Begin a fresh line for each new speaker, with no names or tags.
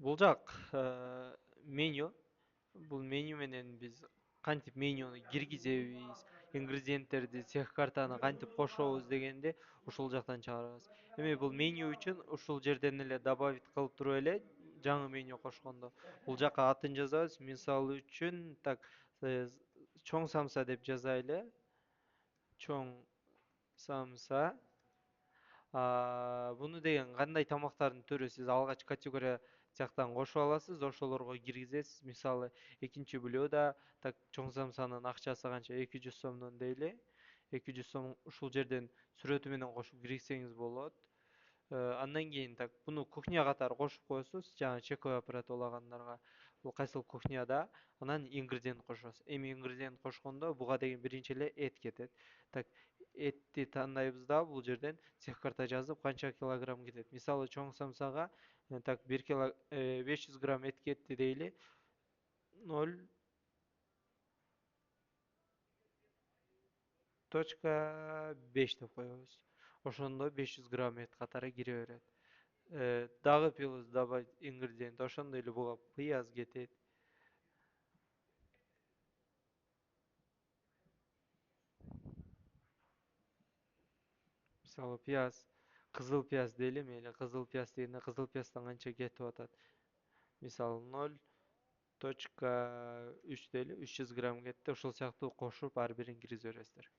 Бул жак меню. Бул меню менен биз кантип менюну киргизебиз, ингредиенттерди, цех картаны кантип кошобуз дегенди ушул жактан чыгарабыз. Эми бул меню үчүн ушул жерден эле добавить кылып туруп эле жаңы меню кошкондо бул жака атын жазабыз. Мисалы үчүн так э, чоң самса деп жазайлы. Чоң самса. Буну деген кандай тамактардын түрү сиз алгач категория жактан кошуп аласыз, ошолорго киргизесиз. Мисалы, экинчи блюдо, так чоң самсанын акчасы канча? 200 сомдон дейли. 200 сом ушул жерден сүрөтү менен кошуп киргизсеңиз болот. Андан кийин так буну кухня катары кошуп коесуз, жана чековой аппарат улагандарга. Бул кайсыл кухняда, анан ингредиент кошосуз. Эми ингредиент кошкондо буга деген биринчи эле эт кетет. Так этти тандайбыз да бул жерден цех карта жазып канча килограмм кетет. Мисалы чоң самсага так 1 кило 500 грамм эт кетти дейли. 0,5 деп коебуз. Ошондо 500 грамм эт катары кире берет. Дагы плюс добавить ингредиент ошондой эле буга пыяз кетет. Мисалы пияз, кызыл пияз дейли мейли. Кызыл пияз дегенде кызыл пияздан канча кетип атат. Мисалы 0,3 дейли, 300 грамм кетти. Ошол сыяктуу кошуп ар бирин киргизе бересиздер.